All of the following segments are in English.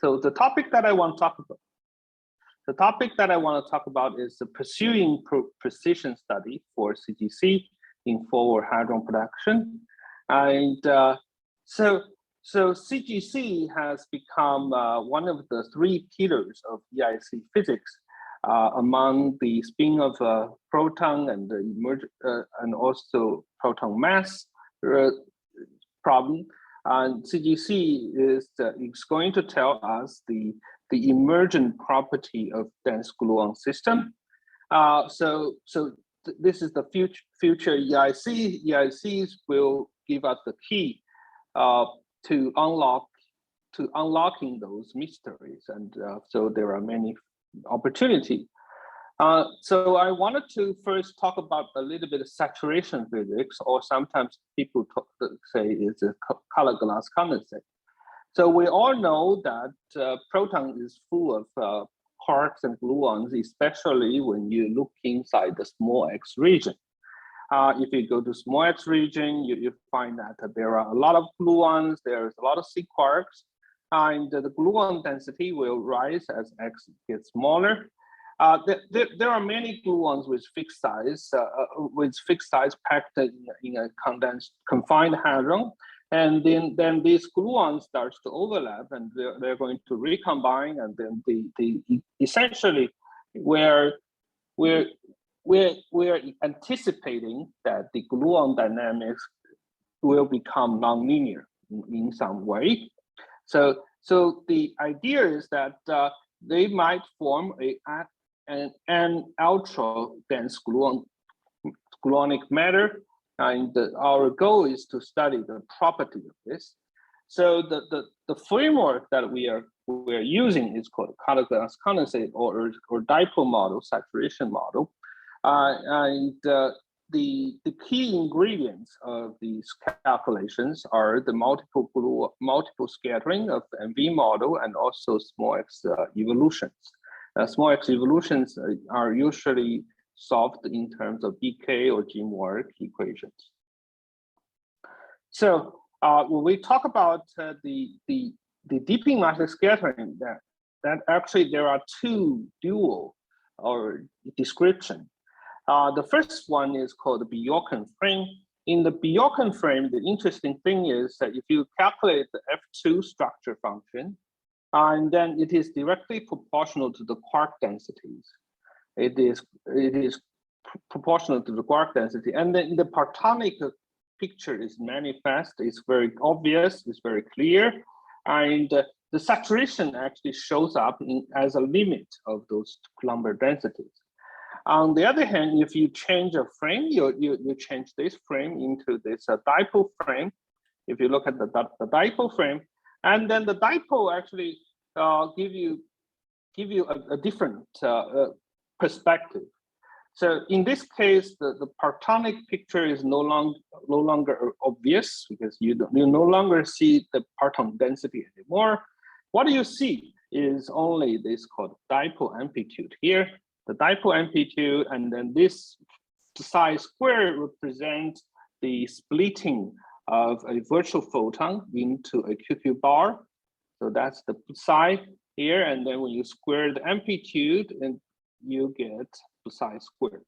So the topic that I want to talk about, is the pursuing precision study for CGC in Forward Hadron Production. And so CGC has become one of the three pillars of EIC physics among the spin of proton and the and also proton mass problem. And CGC is going to tell us the emergent property of dense gluon system. This is the future EIC. EICs will give us the key to unlocking those mysteries, and so there are many opportunities. So I wanted to first talk about a little bit of saturation physics, or sometimes people say it's a color glass condensate. So we all know that proton is full of quarks and gluons, especially when you look inside the small X region. If you go to small X region, you find that there are a lot of gluons, there's a lot of C quarks, and the gluon density will rise as X gets smaller. There are many gluons with fixed size packed in a confined hadron, and then these gluons starts to overlap, and they're going to recombine, and then essentially we're anticipating that the gluon dynamics will become nonlinear in some way. So the idea is that they might form an ultra dense gluonic matter, and our goal is to study the property of this. So the framework that we're using is called color glass condensate or dipole model, saturation model, and the key ingredients of these calculations are the multiple scattering of the MV model and also small X evolutions. Small X evolutions are usually solved in terms of BK or G-Moore equations. So when we talk about the deeping matrix scattering, that actually there are two dual or description. The first one is called the Bjorken frame. In the Bjorken frame, the interesting thing is that if you calculate the F2 structure function, and then it is directly proportional to the quark densities. It is proportional to the quark density, and then the partonic picture is manifest. It's very obvious. It's very clear, and the saturation actually shows up as a limit of those Coulomb densities. On the other hand, if you change a frame, you change this frame into this dipole frame. If you look at the dipole frame, and then the dipole actually give you a different perspective. So in this case, the partonic picture is no longer obvious, because you no longer see the parton density anymore. What you see is only this called dipole amplitude here. The dipole amplitude, and then this psi square represents the splitting of a virtual photon into a QQ bar. So that's the psi here, and then when you square the amplitude, and you get psi squared.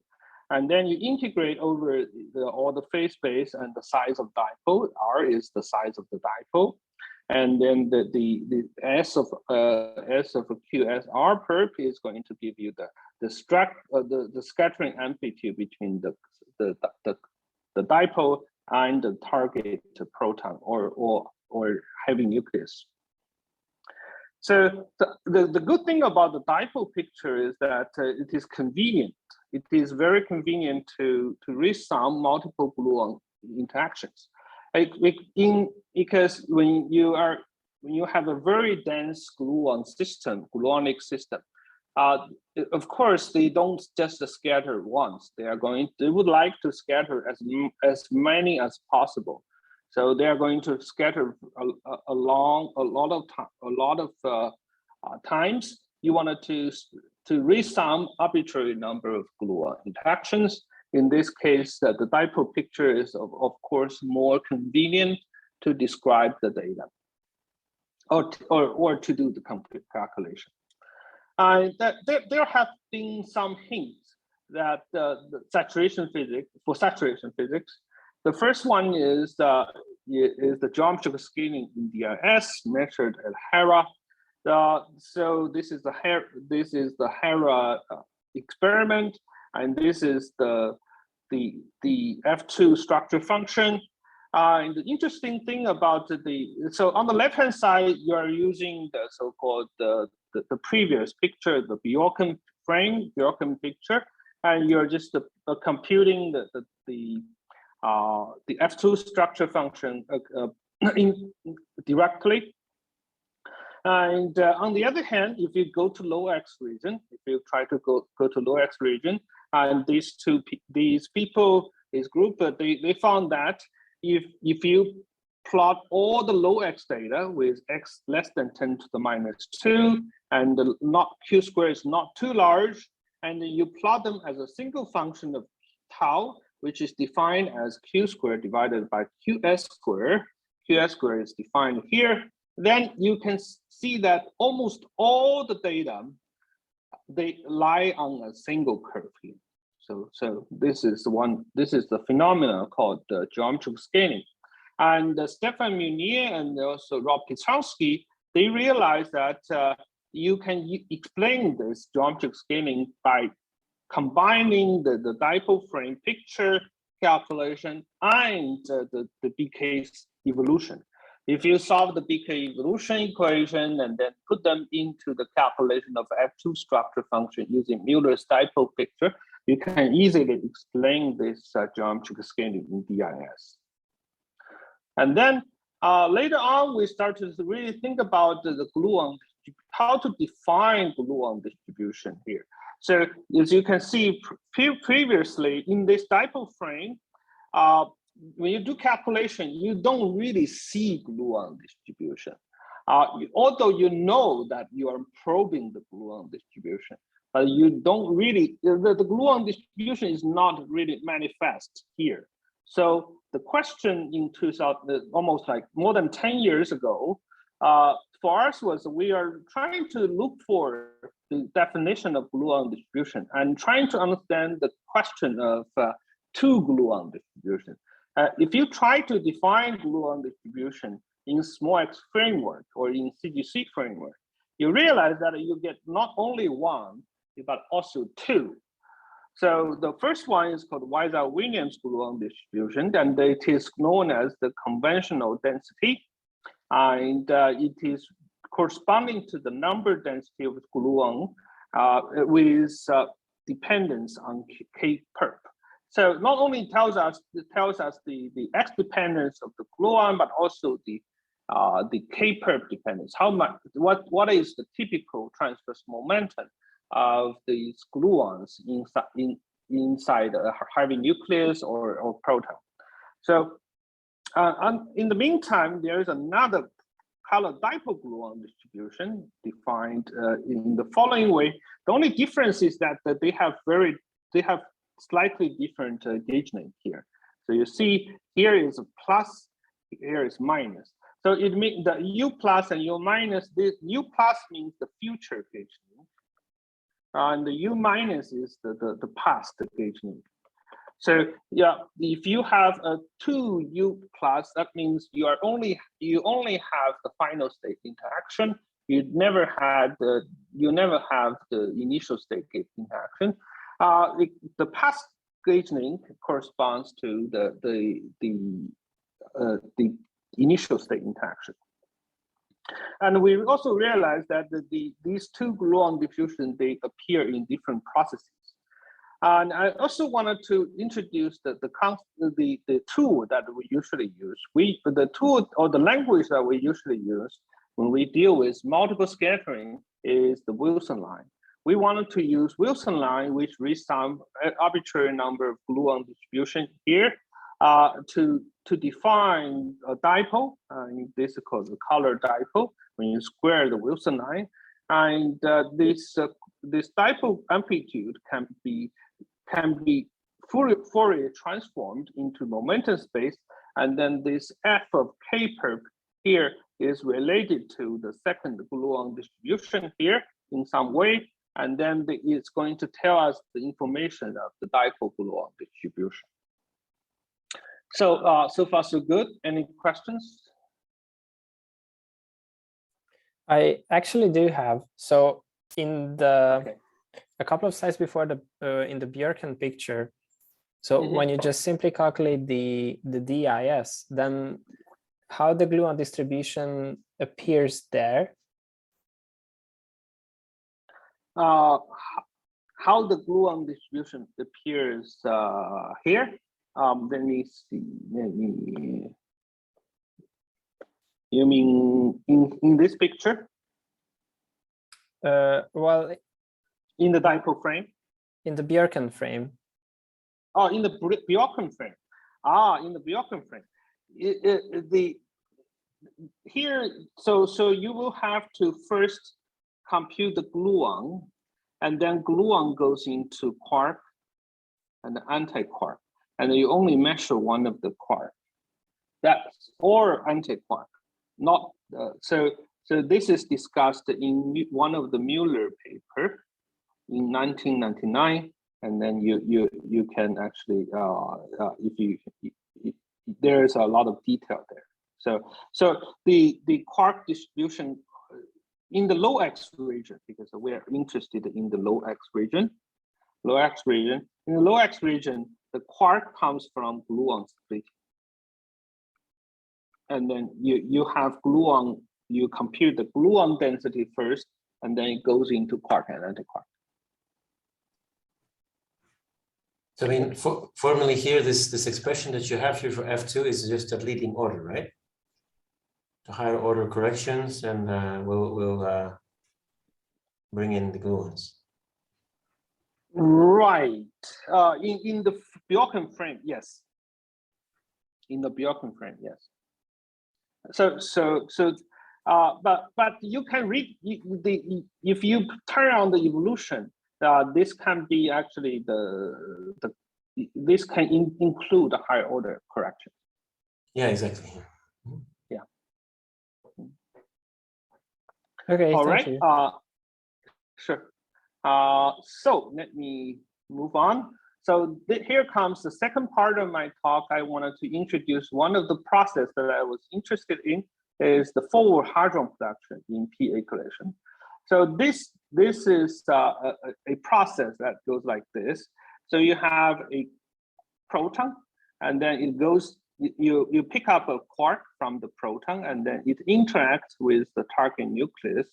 And then you integrate over all the phase space and the size of dipole. R is the size of the dipole, and then the S of QSR perp is going to give you the scattering amplitude between the dipole and the target proton or heavy nucleus. So the good thing about the dipole picture is that it is convenient. It is very convenient to resum multiple gluon interactions. Because when you have a very dense gluonic system, of course they don't just scatter once. They would like to scatter as many as possible. So they are going to scatter a lot of times. You wanted to resum arbitrary number of gluon interactions. In this case, the dipole picture is of course more convenient to describe the data. or to do the complete calculation. There have been some hints that the saturation physics, the first one is the geometrical scaling in DIS measured at Hera. So this is the Hera experiment, and this is the F2 structure function. And the interesting thing about so on the left-hand side, you are using the so-called the previous picture, the Bergen picture, and you're just computing the F2 structure function directly. And on the other hand, if you go to low X region, if you try to go to low X region, and these people, this group, they found that if you plot all the low X data with X less than 10 to the minus 2, and not Q square is not too large, and then you plot them as a single function of tau, which is defined as Q square divided by QS square. QS square is defined here. Then you can see that almost all the data, they lie on a single curve here. So this is the phenomenon called the geometrical scaling. And Stefan Munier and also Rob Pietrzewski, they realized that you can explain this geometrical scaling by combining the dipole frame picture calculation and the BK's evolution. If you solve the BK evolution equation and then put them into the calculation of F2 structure function using Mueller's dipole picture, you can easily explain this geometrical scaling in DIS. And then later on, we started to really think about the gluon, how to define gluon distribution here. So as you can see previously in this dipole frame, when you do calculation, you don't really see gluon distribution. Although you know that you are probing the gluon distribution, but you don't really, the gluon distribution is not really manifest here. So the question in 2000, almost like more than 10 years ago, for us was we are trying to look for the definition of gluon distribution and trying to understand the question of two gluon distribution. If you try to define gluon distribution in small X framework or in CGC framework, you realize that you get not only one, but also two. So the first one is called Weiser-Williams gluon distribution, and it is known as the conventional density. And it is corresponding to the number density of gluon with dependence on K-perp. So not only tells us the X dependence of the gluon, but also the K-perp dependence. How much? What is the typical transverse momentum of these gluons inside a heavy nucleus or proton? So in the meantime, there is another color dipole gluon distribution defined in the following way. The only difference is that they have slightly different gauge name here. So you see here is a plus, here is minus. So it means the U plus and U minus. This U plus means the future gauge name, and the U minus is the past gauge name. So yeah, if you have a 2U plus, that means you only have the final state interaction. You never have the initial state gate interaction. The past gauge link corresponds to the initial state interaction. And we also realized that these two gluon diffusion, they appear in different processes. And I also wanted to introduce the tool that we usually use. The tool or the language that we usually use when we deal with multiple scattering is the Wilson line. We wanted to use Wilson line, which reads some arbitrary number of gluon distribution here to define a dipole. This is called the color dipole when you square the Wilson line. And this dipole amplitude can be Fourier transformed into momentum space, and then this f of K-perp here is related to the second gluon distribution here in some way, and then it's going to tell us the information of the dipole gluon distribution. So so far so good. Any questions? I actually do have. So in the Okay. a couple of slides before the in the Bergen picture, so when you just simply calculate the DIS, then how the gluon distribution appears there? How the gluon distribution appears here? Let me see. You mean in this picture? Well, in the dipole frame? In the Bergen frame. Oh, in the Bergen frame. In the Bergen frame. Here, so you will have to first compute the gluon, and then gluon goes into quark and anti-quark, and you only measure one of the quark. That's or anti-quark, not so this is discussed in one of the Mueller paper in 1999, and then you can actually there's a lot of detail there. So the quark distribution in the low X region, because we're interested in the low X region. In the low X region, the quark comes from gluon splitting. And then you have gluon, you compute the gluon density first, and then it goes into quark and anti-quark. So I mean, formally here, this expression that you have here for F2 is just a leading order, right? The higher order corrections, and we'll bring in the gluons. Right. In the Bergen frame, yes. In the Bergen frame, yes. But you can read if you turn on the evolution, this can be actually this can include a higher order correction. Yeah, exactly. Yeah. Okay. All right. You. Sure. So let me move on. So here comes the second part of my talk. I wanted to introduce one of the process that I was interested in is the forward hadron production in PA collision. So this is a process that goes like this. So you have a proton, and then it goes. You pick up a quark from the proton, and then it interacts with the target nucleus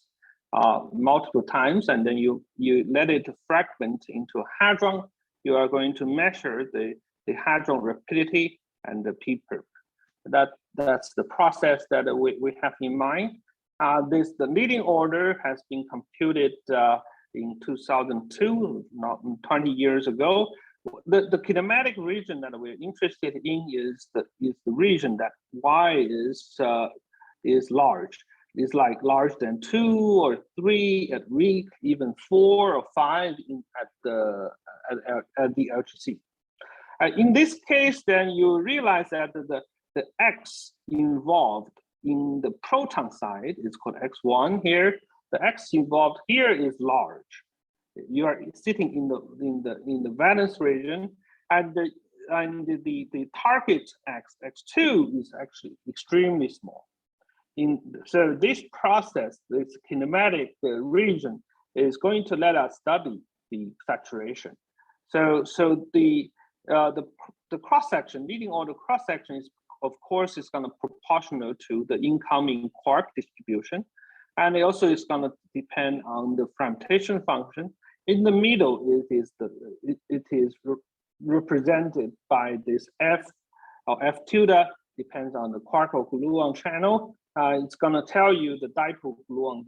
multiple times, and then you let it fragment into a hadron. You are going to measure the hadron rapidity and the p-perp. That's the process that we have in mind. The leading order has been computed in 2002, not 20 years ago. The kinematic region that we're interested in is the region that Y is large. It's like larger than 2 or 3 at weak, even 4 or 5 at the LHC. In this case, then you realize that the X involved in the proton side is called X1 here. The X involved here is large. You are sitting in the valence region, and the target X2 is actually extremely small. So this process, this kinematic region, is going to let us study the saturation. So the cross section, leading order cross section is, of course, is going to proportional to the incoming quark distribution, and it also is going to depend on the fragmentation function. In the middle, it is represented by this F or F tilde, depends on the quark or gluon channel. It's going to tell you the dipole gluon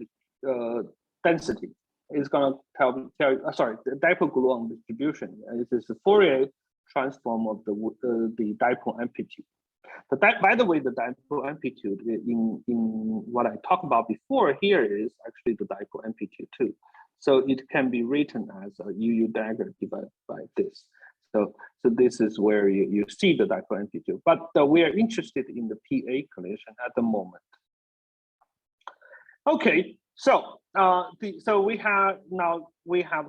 density. It's going to tell the dipole gluon distribution. It is the Fourier transform of the dipole amplitude. By the way, the dipole amplitude in what I talked about before here is actually the dipole amplitude too. So it can be written as a UU dagger divided by this. So this is where you see the dipole amplitude. But we are interested in the PA collision at the moment. Okay, so we have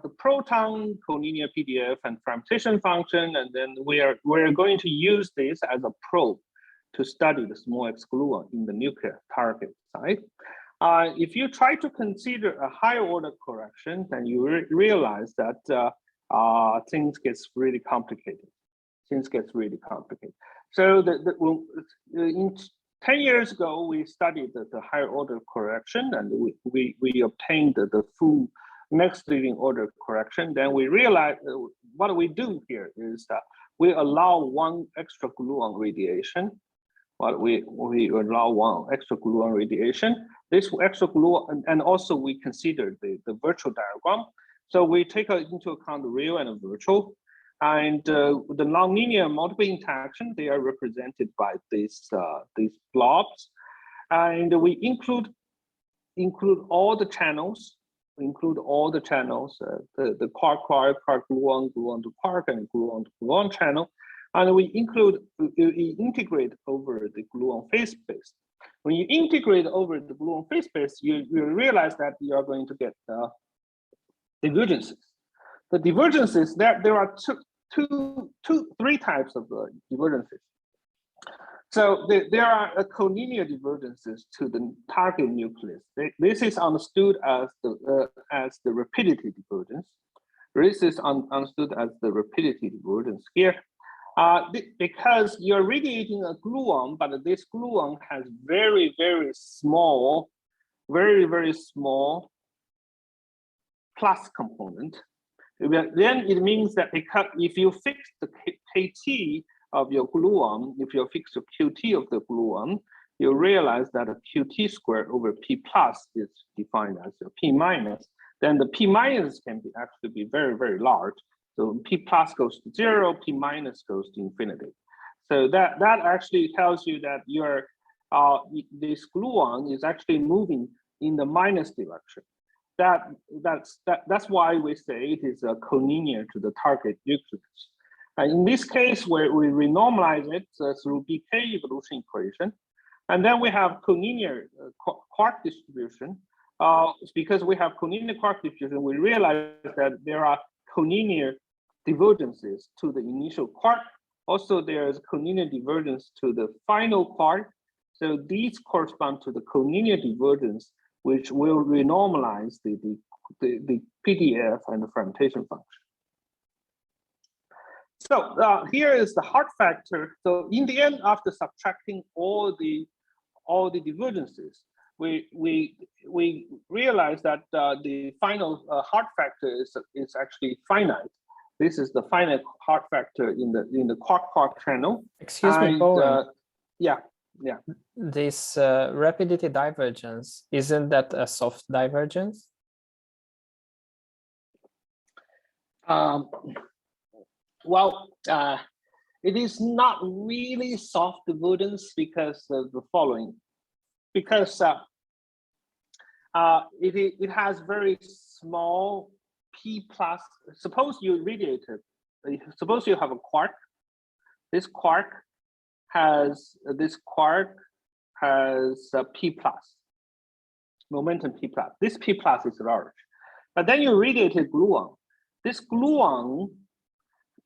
the proton collinear PDF and fragmentation function, and then we're going to use this as a probe to study the small X gluon in the nuclear target site. If you try to consider a higher order correction, then you realize that things gets really complicated. So in 10 years ago, we studied the higher order correction, and we obtained the full next leading order correction. Then we realized what we do here is that we allow one extra gluon radiation. We allow one extra gluon radiation. This extra gluon, and also we consider the virtual diagram. So we take into account the real and the virtual. And the nonlinear multiple interaction, they are represented by these blobs. And we include all the channels, the quark gluon to quark, and gluon to gluon channel. And we integrate over the gluon phase space. When you integrate over the gluon phase space, you realize that you are going to get divergences. The divergences, there are three types of divergences. So there are collinear divergences to the target nucleus. This is understood as the rapidity divergence. This is understood as the rapidity divergence here. Because you're radiating a gluon, but this gluon has very, very small plus component. Then it means that because if you fix the KT of your gluon, if you fix the QT of the gluon, you realize that a QT squared over P plus is defined as a P minus. Then the P minus can actually be very, very large. So P plus goes to 0, P minus goes to infinity. So that actually tells you that your this gluon is actually moving in the minus direction. That's why we say it is collinear to the target nucleus. And in this case, where we renormalize it through BK evolution equation, and then we have collinear quark distribution. Because we have collinear quark distribution, we realize that there are collinear divergences to the initial quark. Also, there is collinear divergence to the final quark. So these correspond to the collinear divergence, which will renormalize the PDF and the fragmentation function. So here is the hard factor. So in the end, after subtracting all the divergences, we realize that the final hard factor is actually finite. This is the finite hard factor in the quark channel. Excuse me, Bowen. Yeah. This rapidity divergence, isn't that a soft divergence? Well, it is not really soft divergence because of the following. Because it has very small P plus. Suppose you radiate it. Suppose you have a quark. This quark has a P plus, momentum P plus. This P plus is large. But then you radiate a gluon. This gluon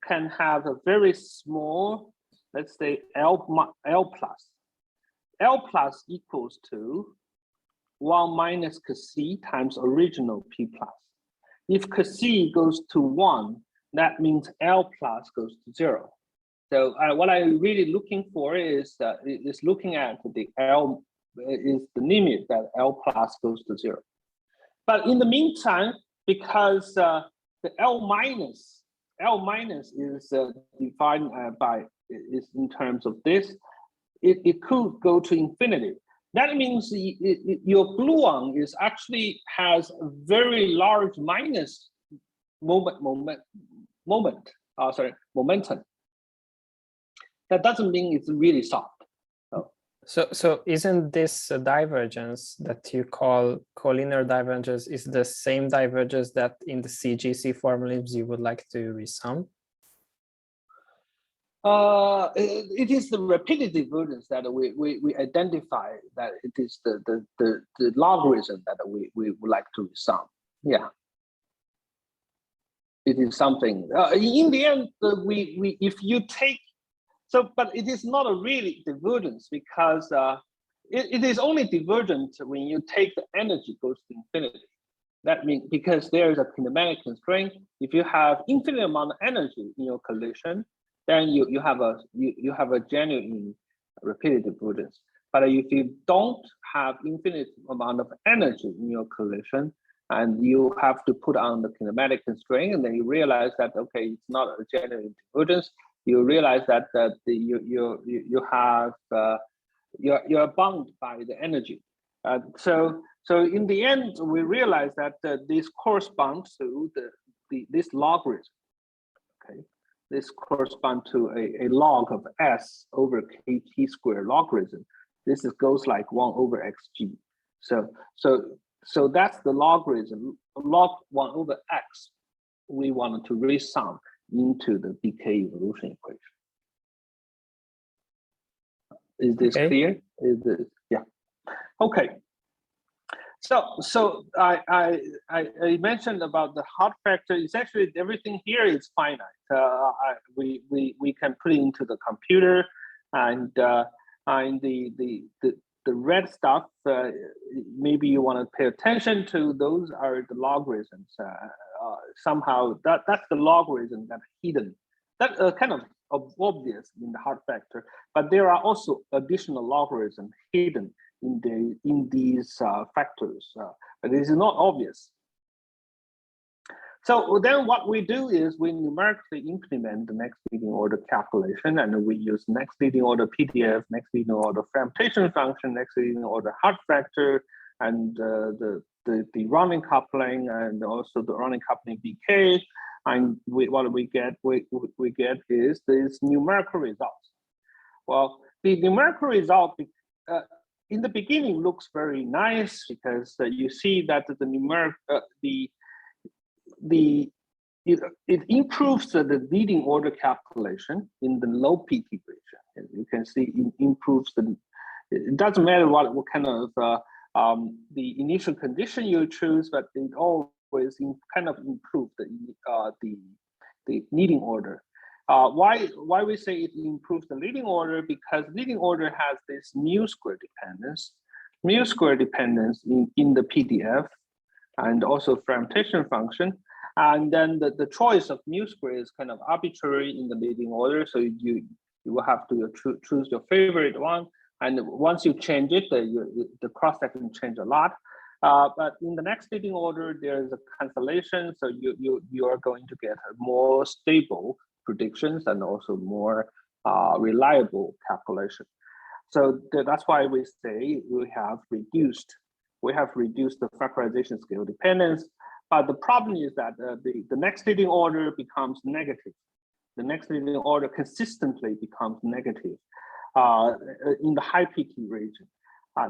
can have a very small, let's say L plus. L plus equals to 1 minus Kc times original P plus. If Kc goes to 1, that means L plus goes to 0. So what I'm really looking for is looking at the L is the limit that L plus goes to 0. But in the meantime, because the L minus is defined is in terms of this, it could go to infinity. That means your gluon is actually has a very large minus momentum. That doesn't mean it's really soft. So isn't this divergence that you call collinear divergence is the same divergence that in the CGC formulas you would like to resum? It is the rapidity divergence that we identify that it is the logarithm that we would like to sum. Yeah. It is something in the end we if you take so, but it is not a really divergence because it is only divergent when you take the energy goes to infinity. That means because there is a kinematic constraint. If you have infinite amount of energy in your collision, then you have a genuine rapidity divergence. But if you don't have infinite amount of energy in your collision, and you have to put on the kinematic constraint, and then you realize that okay, it's not a genuine divergence. You realize that you're bound by the energy. So in the end, we realize that this corresponds to this logarithm. Okay, this corresponds to a log of s over kt squared logarithm. This goes like 1 over xg. So that's the logarithm, log 1 over x. We wanted to resum into the decay evolution equation. Is this clear? Is this, yeah. Okay. So I mentioned about the hot factor. Essentially, everything here is finite. We can put it into the computer, and the red stuff. Maybe you want to pay attention to. Those are the logarithms. Somehow that's the logarithm that's hidden. That kind of obvious in the hot factor, but there are also additional logarithms hidden in these factors, but it is not obvious. So then what we do is we numerically implement the next leading order calculation, and we use next leading order PDF, next leading order fragmentation function, next leading order hot factor, and the rounding coupling, and also the rounding coupling BK. And what we get is this numerical results. Well, the numerical result in the beginning looks very nice because you see that the numeric it improves the leading order calculation in the low PT region. And you can see it improves it doesn't matter what kind of the initial condition you choose, but it always kind of improve the leading order. Why we say it improves the leading order? Because leading order has this mu square dependence in the PDF, and also fragmentation function. And then the choice of mu square is kind of arbitrary in the leading order. So you will have to choose your favorite one. And once you change it, the cross section change a lot. But in the next leading order, there is a cancellation. So you are going to get more stable predictions and also more reliable calculation. So that's why we say we have reduced the factorization scale dependence. But the problem is that the next leading order becomes negative. The next leading order consistently becomes negative in the high PT region.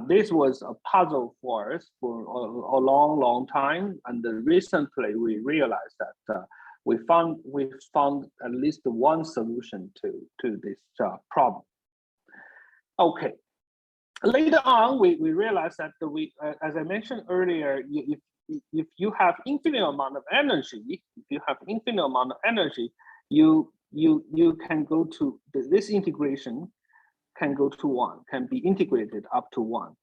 This was a puzzle for us for a long time, and recently we realized that we found at least one solution to this problem. Okay. Later on, we realized that as I mentioned earlier, if you have infinite amount of energy, you can go to this integration can go to 1, can be integrated up to 1.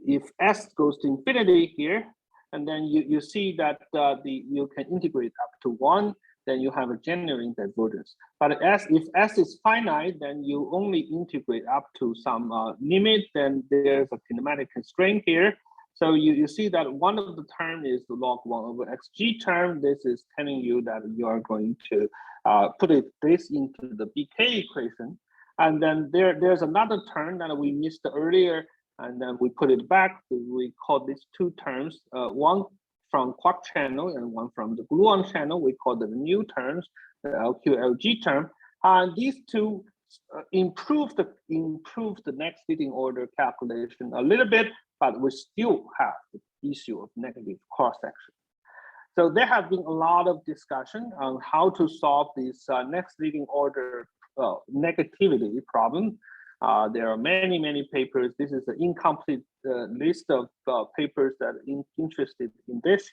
If S goes to infinity here, and then you see that you can integrate up to 1, then you have a genuine divergence. But if S is finite, then you only integrate up to some limit, then there's a kinematic constraint here. So you see that one of the term is the log 1 over xg term. This is telling you that you are going to put this into the BK equation. And then there's another term that we missed earlier, and then we put it back. We call these two terms, one from Quark channel and one from the gluon channel. We call them new terms, the LQ-LG term. And these two improve the next leading order calculation a little bit, but we still have the issue of negative cross-section. So there has been a lot of discussion on how to solve this next leading order negativity problem. There are many papers. This is an incomplete list of papers that are interested in this.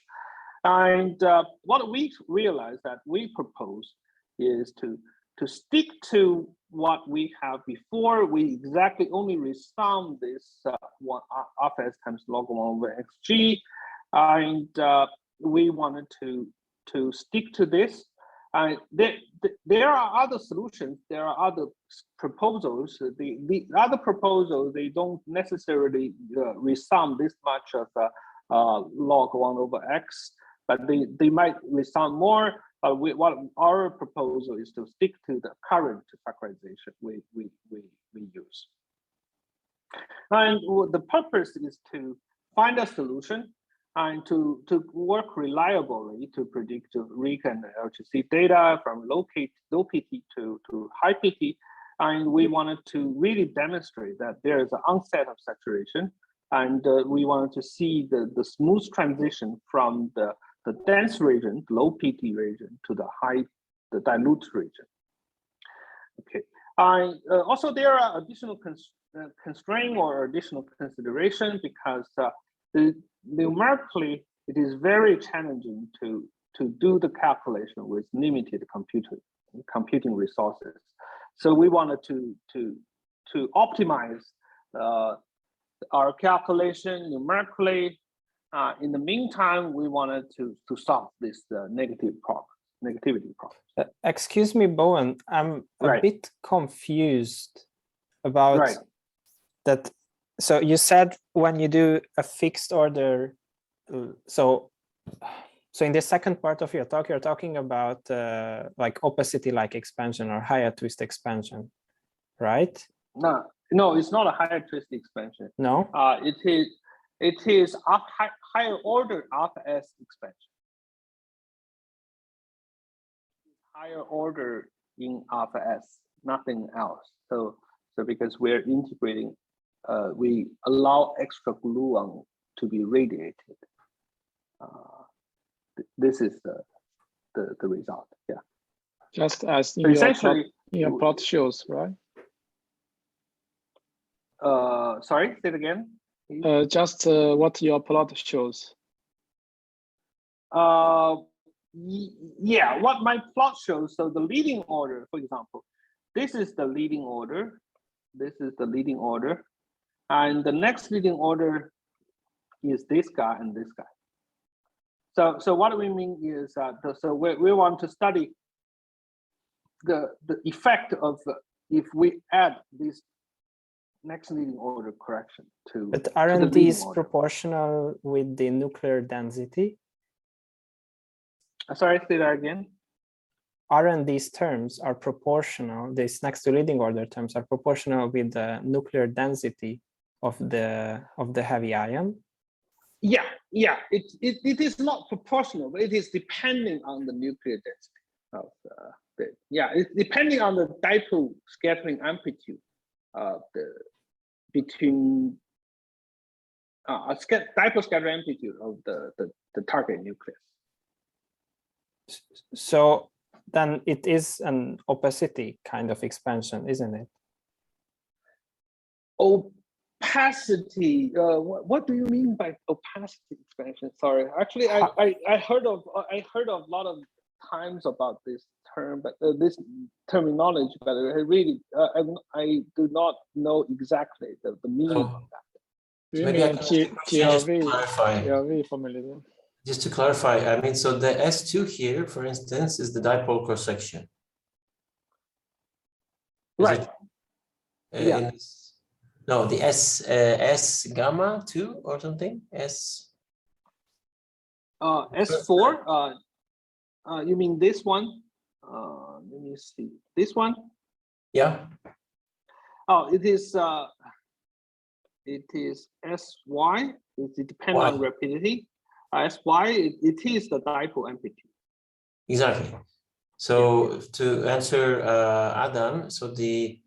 And what we realized that we propose is to stick to what we have before. We exactly only resum this RFS times log 1 over xg, and we wanted to stick to this. There are other solutions. There are other proposals. The other proposals, they don't necessarily resum this much of log 1 over x, but they might resum more. What our proposal is to stick to the current factorization we use. And the purpose is to find a solution and to work reliably to predict RIC and LHC data from low PT to high PT. And we wanted to really demonstrate that there is an onset of saturation. And we wanted to see the smooth transition from the dense region, low PT region, to the dilute region. Okay. Also, there are additional constraint or additional consideration because numerically it is very challenging to do the calculation with limited computing resources. So we wanted to optimize our calculation numerically. In the meantime, we wanted to solve this negativity problem. Excuse me, Bowen, I'm a bit confused about that. So you said when you do a fixed order, so in the second part of your talk, you're talking about like opacity-like expansion or higher twist expansion, right? No, it's not a higher twist expansion. No, it is a higher order RFS expansion. Higher order in RFS, nothing else. So because we're integrating, we allow extra gluon to be radiated. This is the result. Yeah. Just as so essentially your plot shows, right? Sorry, say it again. Just what your plot shows. Yeah, what my plot shows. So the leading order, for example, this is the leading order. This is the leading order. And the next leading order is this guy and this guy. So what we mean is that so we want to study the effect of if we add this next leading order correction to. But aren't these proportional with the nuclear density? Sorry, say that again. Aren't these terms are proportional? These next to leading order terms are proportional with the nuclear density of the heavy ion? Yeah. It is not proportional, but it is depending on the nuclear density of it's depending on the dipole scattering amplitude of between dipole scattering amplitude of the target nucleus. So then it is an opacity kind of expansion, isn't it? Opacity. What do you mean by opacity expansion? Sorry, actually, I heard of a lot of times about this term, but this terminology. But I really I do not know exactly the meaning of that. So maybe I can just clarify. Just to clarify, I mean, so the S2 here, for instance, is the dipole cross section. Right. Yeah. No, the S gamma 2 or something. S4. You mean this one? Let me see. This one? Yeah. Oh, it is SY. It depends on rapidity. SY, it is the dipole amplitude. Exactly. So to answer Adam, so the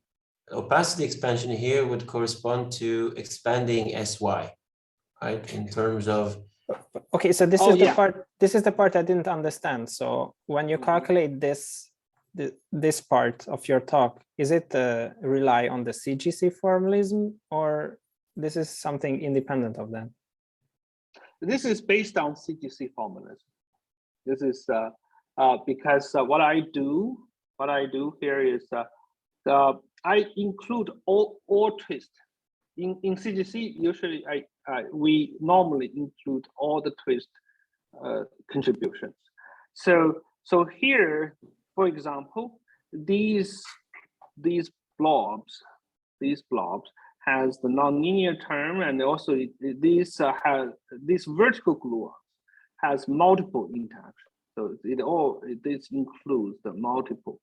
opacity expansion here would correspond to expanding SY, right? In terms of. Okay, so this is the part. This is the part I didn't understand. So when you calculate this this part of your talk, is it rely on the CGC formalism, or this is something independent of that? This is based on CGC formalism. This is because what I do here is I include all twists. In CGC, usually we normally include all the twist contributions. So here, for example, these blobs has the nonlinear term, and also this vertical gluon has multiple interactions. So this includes the multiple.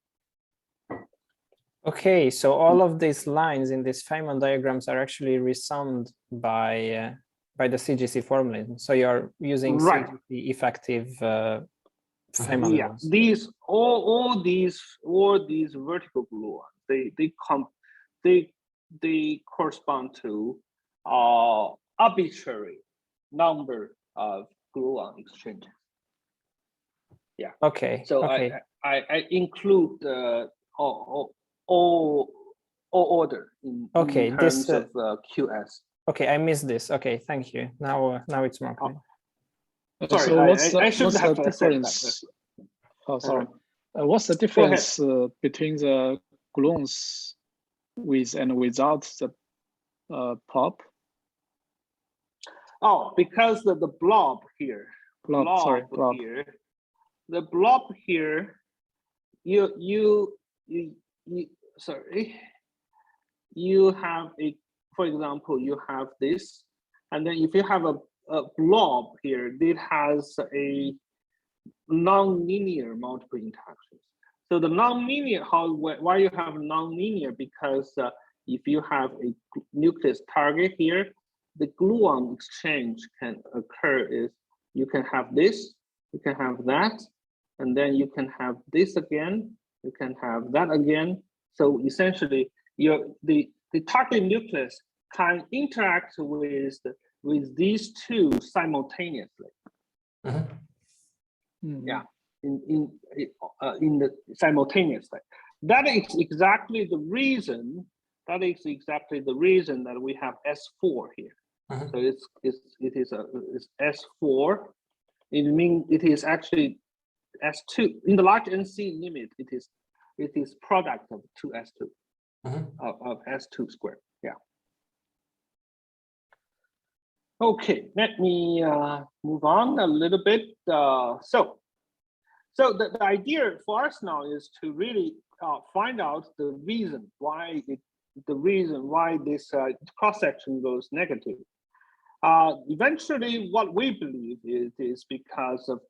Okay, so all of these lines in these Feynman diagrams are actually resummed by the CGC formalism. So you're using right. CGC effective Feynman Yeah, lines. all these vertical gluons, they correspond to arbitrary number of gluon exchanges. Yeah. Okay. So okay. I include all order in terms of QS. Okay, I missed this. Okay, thank you. Now it's more clear. Sorry, so I should what's have the difference? said that. Oh, sorry. What's the difference between the gluons with and without the pop? Oh, because the blob here. Blob. Here. The blob here. You have for example, you have this, and then if you have a blob here, it has a non-linear multiple interactions. So the non-linear, why you have non-linear? Because if you have a nucleus target here, the gluon exchange can occur. Is you can have this, you can have that, and then you can have this again, you can have that again. So essentially, the target nucleus can interact with these two simultaneously. Yeah, in the simultaneously. That is exactly the reason. That is exactly the reason that we have S4 here. So it is S4. It means it is actually S2 in the large NC limit. It is product of 2S2 of S2 squared. Yeah. Okay, let me move on a little bit. So the idea for us now is to really find out the reason why this cross section goes negative. Eventually, what we believe is because of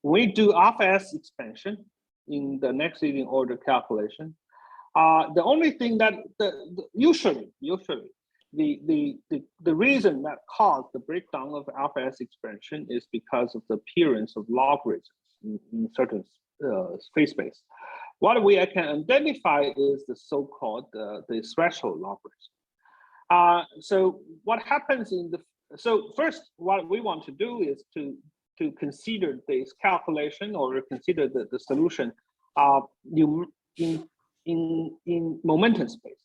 when we do alpha S expansion in the next leading order calculation. The only thing that usually the reason that caused the breakdown of alpha S expansion is because of the appearance of logarithms in certain phase space. What we can identify is the so-called the threshold logarithm. So what happens so first, what we want to do is to consider this calculation or consider the solution in momentum space,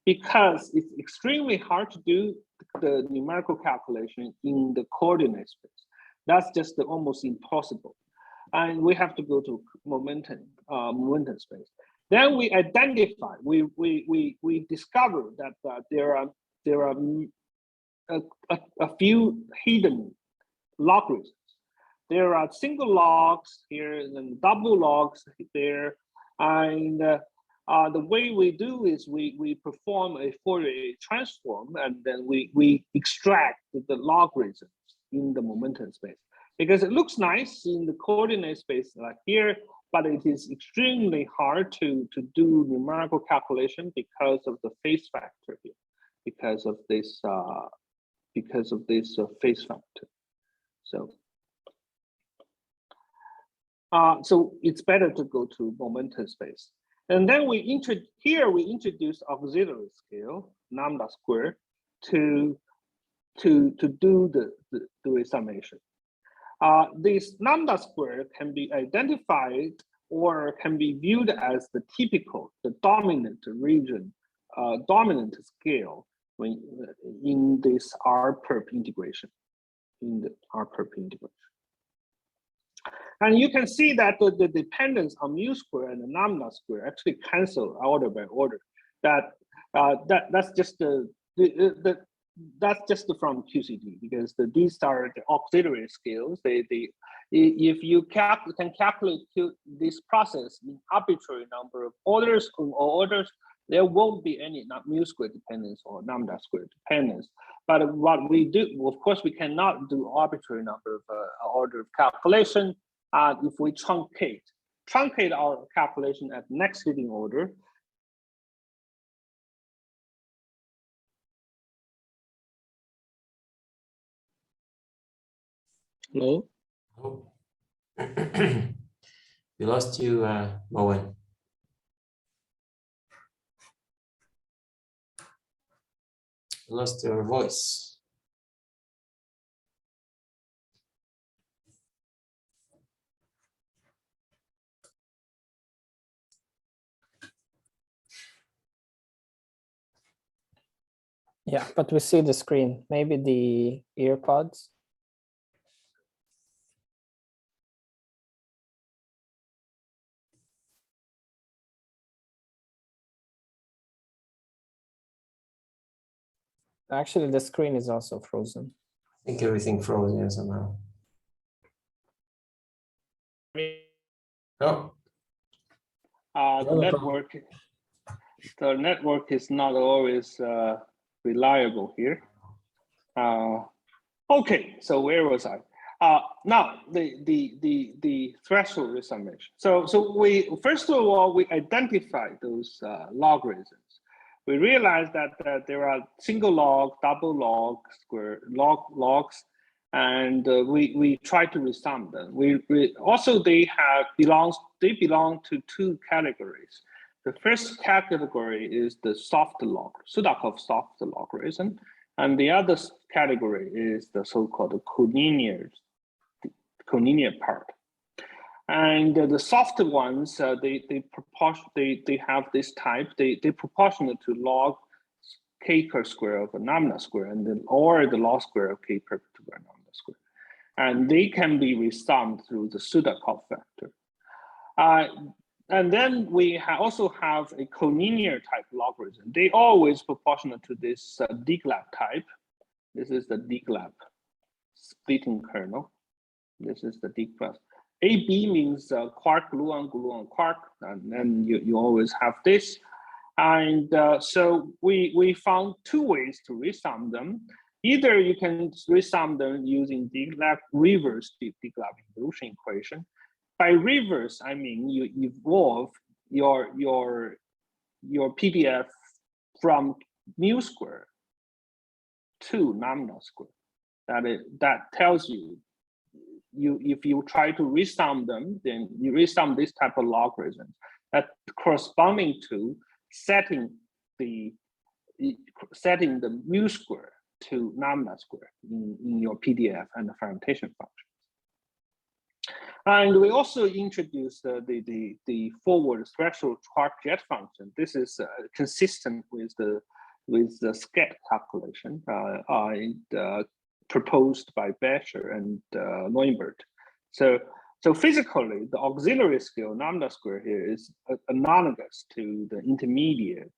because it's extremely hard to do the numerical calculation in the coordinate space. That's just almost impossible. And we have to go to momentum space. Then we identify, we discover that there are a few hidden logarithms. There are single logs here and then double logs there. And the way we do is we perform a Fourier transform, and then we extract the logarithms in the momentum space, because it looks nice in the coordinate space like here, but it is extremely hard to do numerical calculation because of the phase factor here, because of this phase factor. So it's better to go to momentum space. And then we introduce auxiliary scale lambda squared to do the resummation. This lambda squared can be identified or can be viewed as the typical, the dominant region, dominant scale when in this R-perp integration, And you can see that the dependence on mu square and the lambda square actually cancel order by order. That's just that's just from QCD, because these are the auxiliary scales. If you can calculate this process in arbitrary number of orders or orders, there won't be any mu square dependence or lambda square dependence. But what we do, of course, we cannot do arbitrary number of order of calculation. If we truncate our calculation at next leading order. Hello? Oh. We lost you, Bowen. We lost your voice. Yeah, but we see the screen. Maybe the earpods. Actually, the screen is also frozen. I think everything froze here somehow. Oh. The network is not always reliable here. Okay, so where was I? Now the threshold resummation. So we first of all we identify those logarithms. We realize that there are single log, double log, square logs, and we try to resum them. We also they belong to two categories. The first category is the soft log, Sudakov soft logarithm, and the other category is the so-called collinear part. And the soft ones, they have this type. They proportional to log k per square of a lambda square, and then or the log square of k per square lambda square, and they can be resummed through the Sudakov factor. And then we also have a collinear type logarithm. They always proportional to this Dieglab type. This is the Dieglab splitting kernel. This is the Dieglab. AB means quark, gluon, gluon, quark, and then you always have this. And so we found two ways to resum them. Either you can resum them using Dieglab reverse Dieglab evolution equation. By reverse, I mean you evolve your PDF from mu square to lambda square. That tells you if you try to resum them, then you resum this type of logarithm that corresponding to setting the mu square to lambda square in your PDF and the fermentation function. And we also introduced the forward threshold Quark jet function. This is consistent with the sket calculation proposed by Becher and Neubert. So physically, the auxiliary scale lambda square here is analogous to the intermediate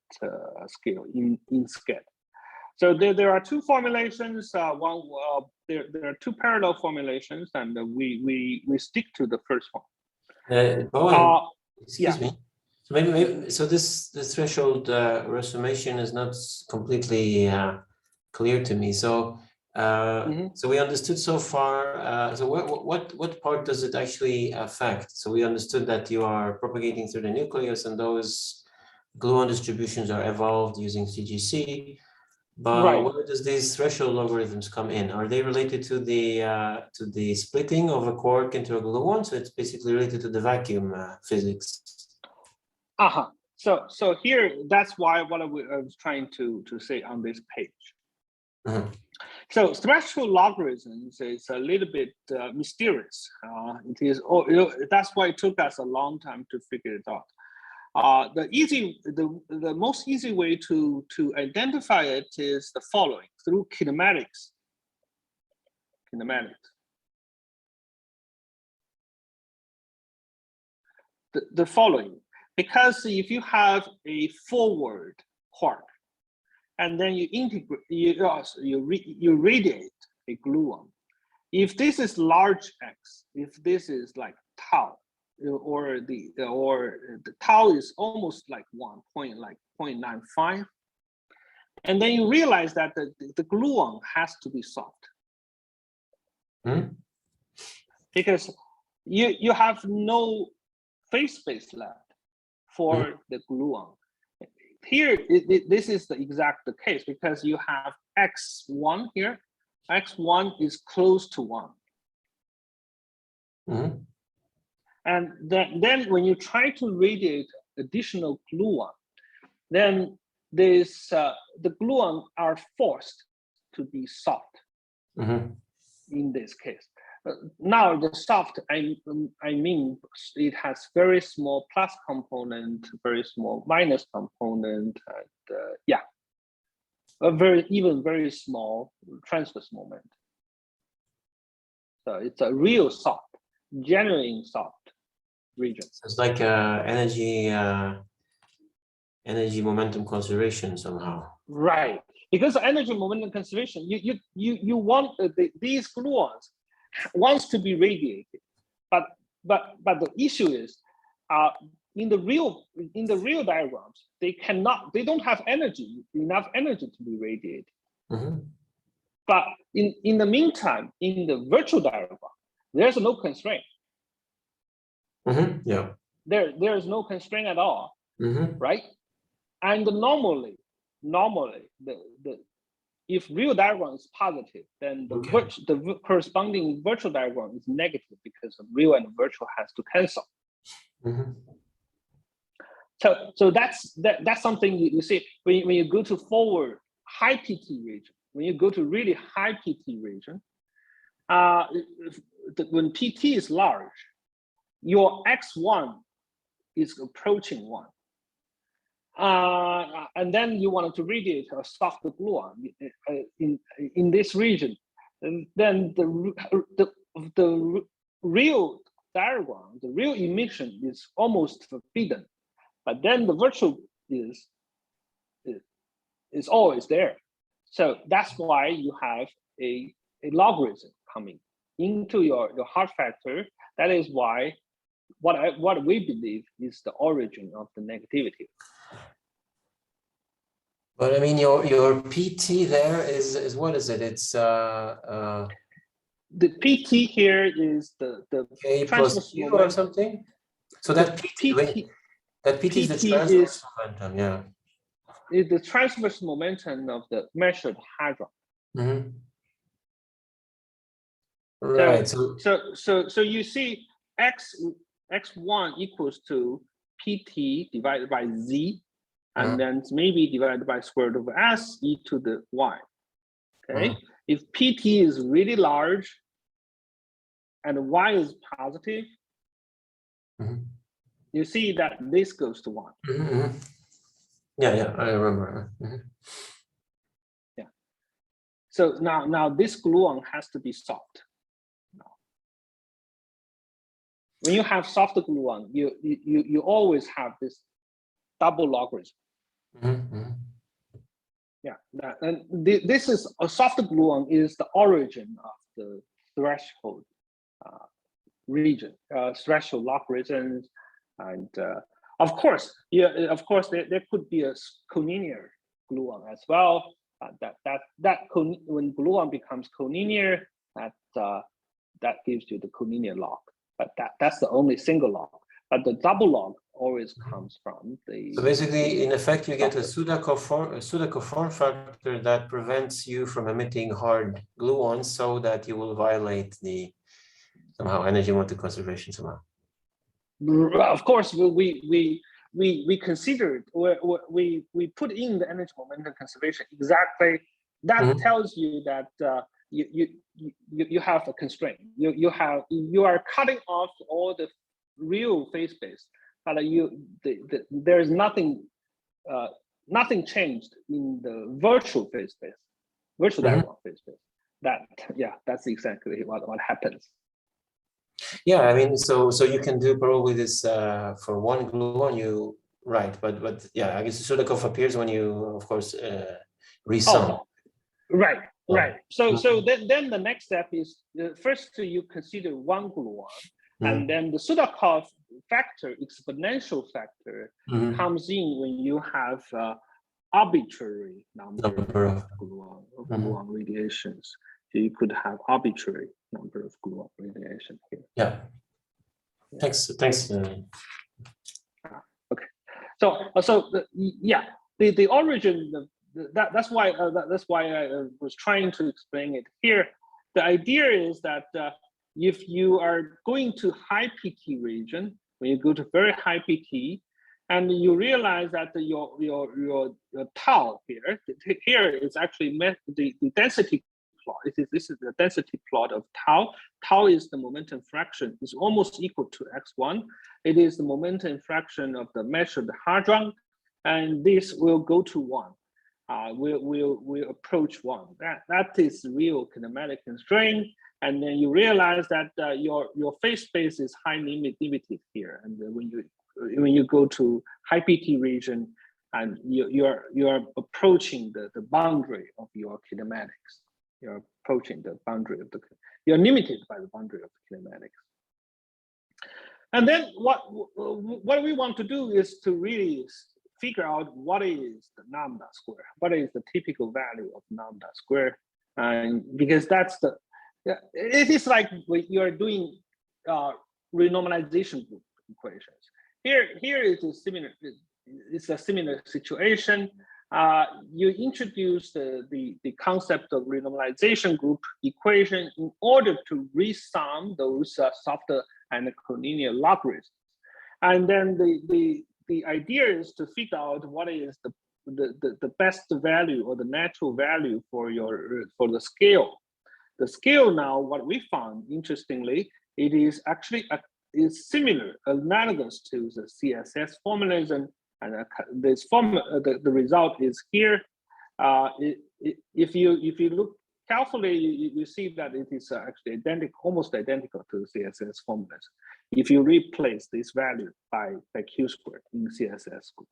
scale in sket. So there are two formulations. There are two parallel formulations, and we stick to the first one. Bowen, excuse me. So maybe so this threshold resummation is not completely clear to me. So so we understood so far. So what part does it actually affect? So we understood that you are propagating through the nucleus, and those gluon distributions are evolved using CGC. But right. Where does these threshold logarithms come in? Are they related to the splitting of a quark into a gluon? So it's basically related to the vacuum physics. So here, that's why what I was trying to say on this page. So threshold logarithms is a little bit mysterious. It is. That's why it took us a long time to figure it out. The most easy way to identify it is the following: through kinematics. The following, because if you have a forward quark, and then you integrate, you radiate a gluon. If this is large x, if this is like tau, or the tau is almost like 0.95, and then you realize that the gluon has to be soft. Because you have no phase space left for the gluon. Here, this is the exact case, because you have x1 here. X1 is close to 1. And then when you try to radiate additional gluon, then the gluon are forced to be soft in this case. Now the soft, I mean, it has very small plus component, very small minus component, and a very small transverse moment. So it's a real soft, genuine soft region. So it's like energy momentum conservation somehow. Right, because energy momentum conservation, you want these gluons wants to be radiated, but the issue is, in the real diagrams, they don't have enough energy to be radiated. But in the meantime, in the virtual diagram, there's no constraint. Yeah. There is no constraint at all, right? And normally, if real diagram is positive, then the corresponding virtual diagram is negative, because real and virtual has to cancel. So that's something you see when you go to forward high PT region. When you go to really high PT region, when PT is large, your x1 is approaching 1. And then you wanted to radiate a soft gluon in this region, and then the real diagram, the real emission is almost forbidden, but then the virtual is always there. So that's why you have a logarithm coming into your hard factor. That is why what we believe is the origin of the negativity. But I mean, your PT there is what is it? It's the PT here is the K plus U or something. So that PT is the transverse momentum, yeah. Is the transverse momentum of the measured hadron. Right. So you see x1 equals to PT divided by z, and then maybe divided by square root of s e to the y. Okay. If PT is really large and y is positive, you see that this goes to 1. Yeah, I remember. Yeah. So now this gluon has to be soft. When you have soft gluon, you always have this double logarithm. Yeah, and this is a soft gluon is the origin of the threshold region, threshold logarithms, and of course, there could be a collinear gluon as well. When gluon becomes collinear, that gives you the collinear log. But that's the only single log. But the double log always comes from the. So basically, in effect, you get a pseudo-conform factor that prevents you from emitting hard gluons, so that you will violate the somehow energy momentum conservation somehow. Of course, we considered we put in the energy momentum conservation exactly that tells you that you have a constraint. You are cutting off all the real phase space, but there's nothing changed in the virtual phase space, virtual diagonal phase space. That's exactly what happens. Yeah, I mean, so you can do probably this for one gluon, you right, but yeah, I guess Sudakov appears when you, of course, resum. Oh, right. So then the next step is first you consider one gluon, and then the Sudakov factor, exponential factor, comes in when you have arbitrary number of gluon radiations. So you could have arbitrary number of gluon radiation here. Yeah. Thanks. Okay. So the origin that's why I was trying to explain it here. The idea is that if you are going to high PT region, when you go to very high PT, and you realize that your tau here is actually the density plot. This is the density plot of tau. Tau is the momentum fraction. It's almost equal to x1. It is the momentum fraction of the measured hadron, and this will go to 1. We'll approach 1. That is real kinematic constraint. And then you realize that your phase space is highly limited here. And when you go to high PT region, and you're approaching the boundary of your kinematics. You're approaching the boundary of you're limited by the boundary of the kinematics. And then what we want to do is to really figure out what is the lambda square, what is the typical value of lambda square, and because that's it is like you're doing renormalization group equations. Here is a similar. It's a similar situation. You introduce the concept of renormalization group equation in order to resum those softer and collinear logarithms, and then the idea is to figure out what is the best value or the natural value for the scale. The scale now, what we found interestingly, it is actually is similar, analogous to the CSS formalism. And this the result is here. If you look carefully, you see that it is actually almost identical to the CSS formulas. If you replace this value by Q squared in CSS group.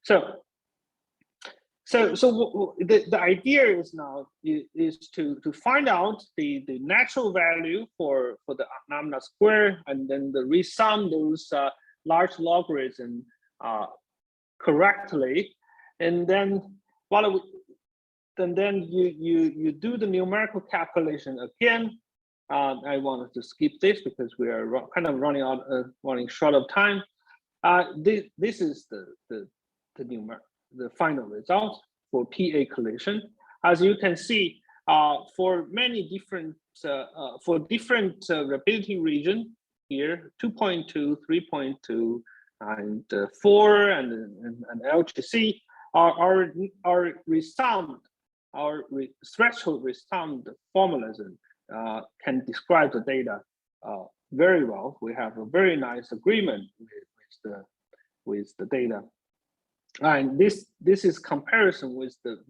So the idea is now is to find out the natural value for the lambda square, and then resum those large logarithms correctly, and then you do the numerical calculation again. I wanted to skip this because we are kind of running short of time. This is the final result for PA collision. As you can see, for many different rapidity region here, 2.2, 3.2. And 4 and LGC are resummed, our threshold resummed formalism can describe the data very well. We have a very nice agreement with the data, and this is comparison with the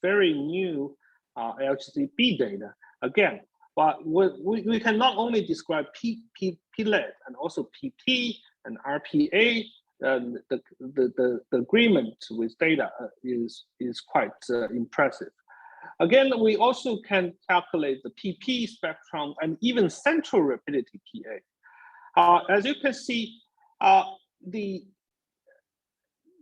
very new LGCB data again. But we can not only describe PLED and also PP and RPA. The agreement with data is quite impressive. Again, we also can calculate the PP spectrum and even central rapidity PA. As you can see,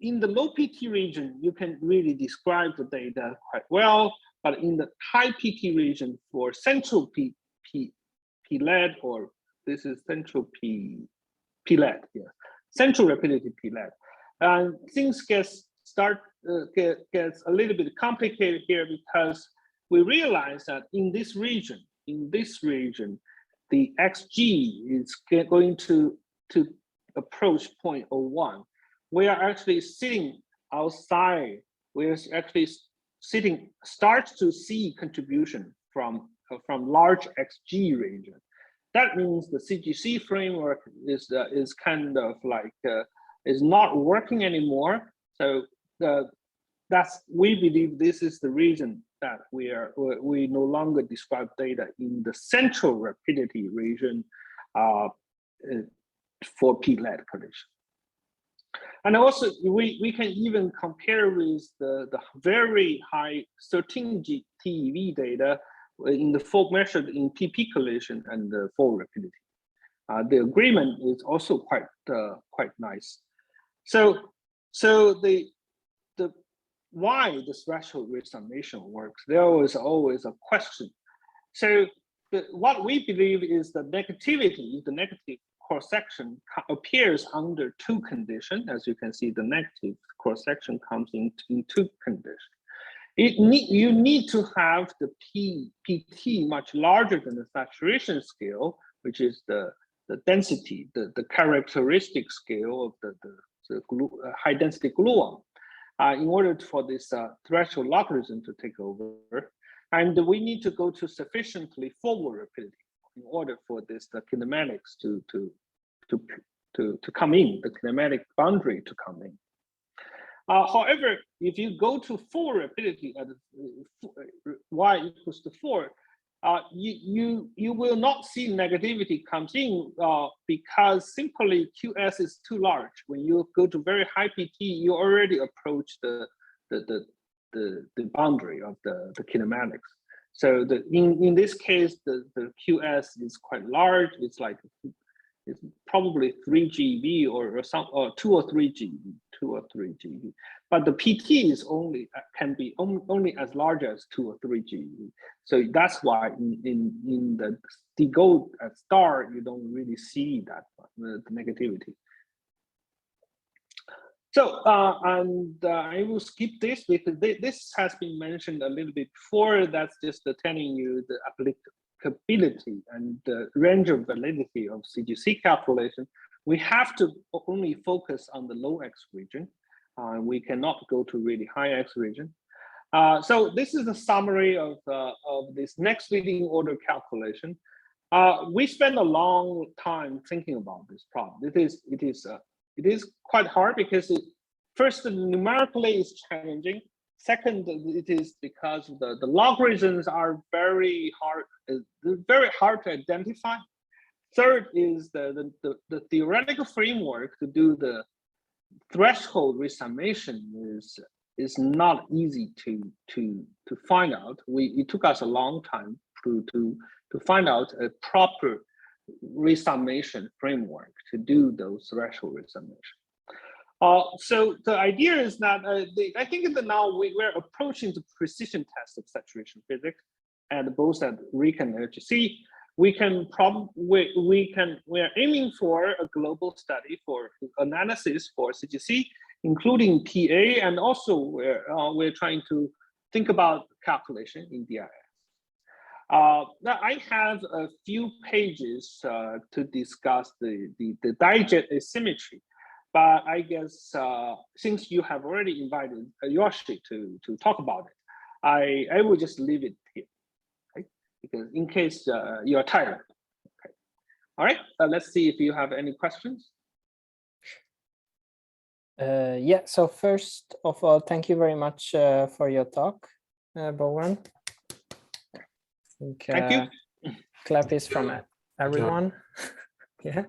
in the low PT region, you can really describe the data quite well. But in the high PT region for central PLED, or this is central PLED, yeah, central rapidity PLED, and things gets a little bit complicated here because we realize that in this region, the XG is going to approach 0.01. We are actually sitting outside. We are actually starts to see contribution from large XG region. That means the CGC framework is kind of like is not working anymore. So we believe this is the reason that we no longer describe data in the central rapidity region for P-led collision. And also, we can even compare with the very high 13 TeV data in the measured in PP collision and the forward rapidity. The agreement is also quite nice. So the why the threshold resummation works, there was always a question. So what we believe is the negativity, the negative cross-section appears under two conditions. As you can see, the negative cross-section comes in two conditions. You need to have the PT much larger than the saturation scale, which is the density, the characteristic scale of the high density gluon, in order for this threshold logarithm to take over. And we need to go to sufficiently forward rapidity in order for this the kinematics to come in, the kinematic boundary to come in. However, if you go to forward rapidity at y equals to 4, you will not see negativity comes in because simply QS is too large. When you go to very high PT, you already approach the boundary of the kinematics. So in this case, the QS is quite large. It's like it's probably 3 GeV or 2 or 3 GeV. But the PT is can be only as large as 2 or 3 GeV. So that's why in the gold at star you don't really see that the negativity. So I will skip this because this has been mentioned a little bit before. That's just telling you the applicability and the range of validity of CGC calculation. We have to only focus on the low X region. We cannot go to really high X region. So this is a summary of this next leading order calculation. We spent a long time thinking about this problem. It is quite hard because first, numerically it's challenging. Second, it is because the logarithms are very hard to identify. Third is the theoretical framework to do the threshold resummation is not easy to find out. It took us a long time to find out a proper resummation framework to do those threshold resummation. So the idea is that I think that now we're approaching the precision test of saturation physics, and both at RIC and HC, we're aiming for a global study for analysis for CGC, including PA, and also we're trying to think about calculation in DIS. Now I have a few pages to discuss the digest asymmetry, but I guess since you have already invited Yoshi to talk about it, I will just leave it here, right? Because in case you're tired. Okay. All right, let's see if you have any questions. Yeah, so first of all, thank you very much for your talk, Bowen. Thank you. Clap is from everyone. Yeah.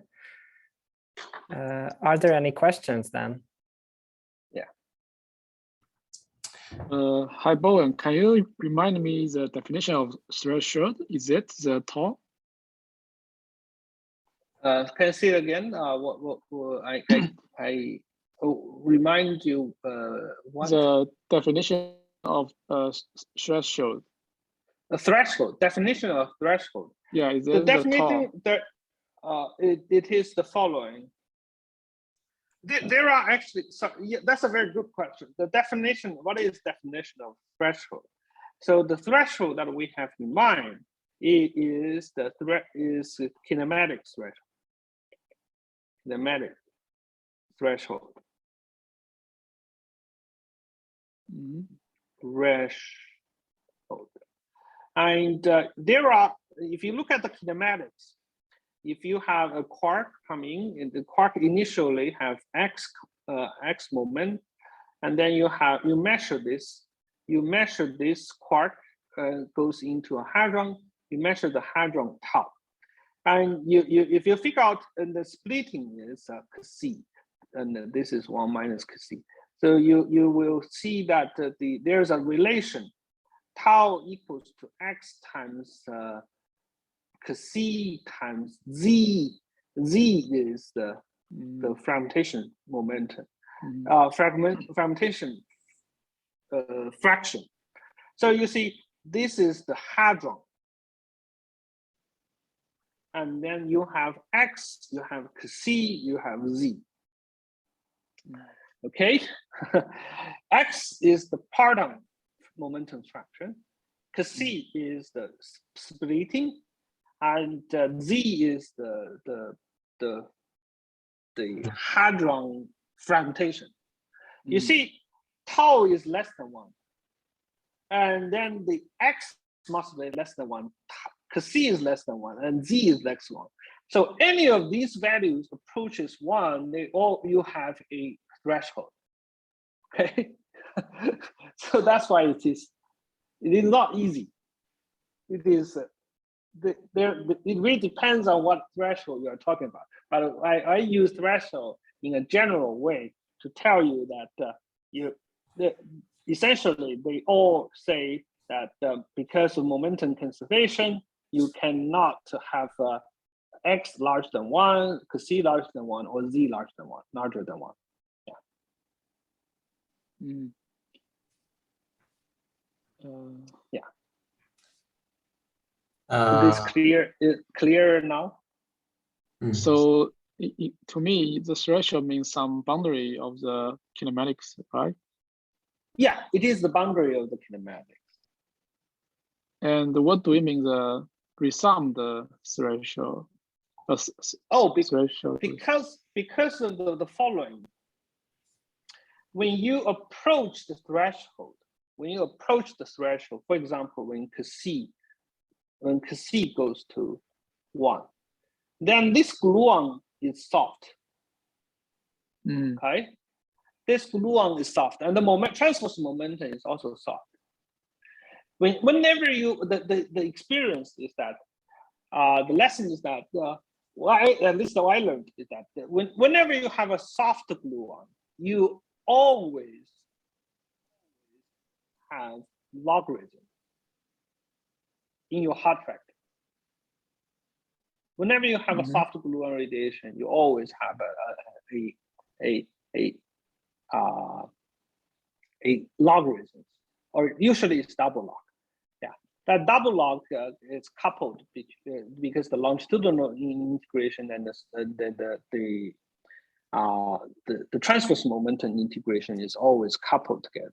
Are there any questions then? Yeah. Hi, Bowen. Can you remind me the definition of threshold? Is it the tau? Can you say it again? I remind you what? The definition of threshold. A threshold, definition of threshold. Yeah, is The it definition that it is the following. There are actually, so yeah, that's a very good question. The definition, what is definition of threshold? So the threshold that we have in mind is kinematic threshold. Kinematic threshold. Mm-hmm. threshold. And there are, if you look at the kinematics, if you have a quark coming, and the quark initially have x moment, and then you measure this quark goes into a hadron, you measure the hadron tau. And if you figure out, and the splitting is c, and this is 1 minus c. So you will see that there's a relation, tau equals to x times c times z. Z is the fragmentation momentum, fragmentation fraction. So you see, this is the hadron. And then you have x, you have c, you have z. Okay, x is the parton momentum fraction, c is the splitting, and z is the hadron fragmentation. You see, tau is less than 1, and then the x must be less than 1. C is less than 1, and z is less than 1. So any of these values approaches 1, you have a threshold. Okay, so that's why it is not easy. It is it really depends on what threshold you are talking about. But I use threshold in a general way to tell you that essentially they all say that because of momentum conservation, you cannot have x larger than 1, c larger than 1, or z larger than 1, larger than 1. Yeah. Is this clearer now? So to me, the threshold means some boundary of the kinematics, right? Yeah, it is the boundary of the kinematics. And what do we mean the resum the threshold? Threshold. Because of the following. When you approach the threshold, for example, when c goes to 1, then this gluon is soft. Okay, this gluon is soft, and the transverse momentum is also soft. Whenever the experience is that the lesson is that at least I learned is that whenever you have a soft gluon, you always have logarithm in your hard factor. Whenever you have a soft gluon radiation, you always have a logarithm, or usually it's double log. Yeah, that double log is coupled because the longitudinal integration and the transverse momentum integration is always coupled together.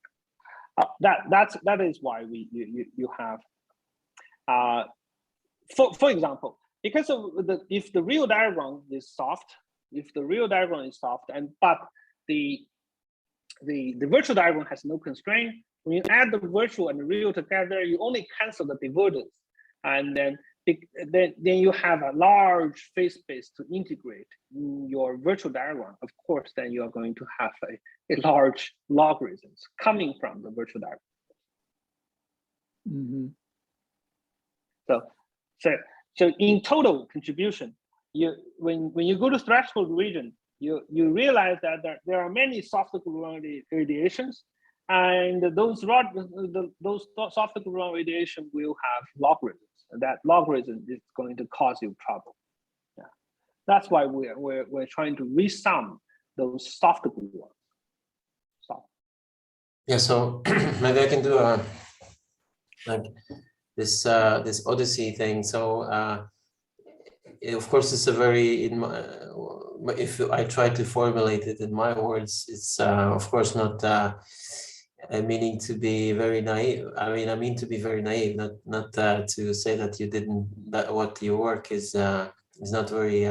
That is why you have for example, because of if the real diagram is soft, but the virtual diagram has no constraint, when you add the virtual and the real together, you only cancel the divergence, and then you have a large phase space to integrate in your virtual diagram. Of course, then you are going to have a large logarithms coming from the virtual diagram. So in total contribution, when you go to threshold region, you realize that there are many soft gluon radiations, and those soft gluon radiation will have logarithms. And that logarithm is going to cause you trouble. Yeah, that's why we're trying to resum those soft gluons. Yeah, so maybe I can do like this Odyssey thing. So of course, it's a very if I try to formulate it in my words, it's of course not meaning to be very naive. I mean to be very naive, not to say that you didn't, that what your work is not very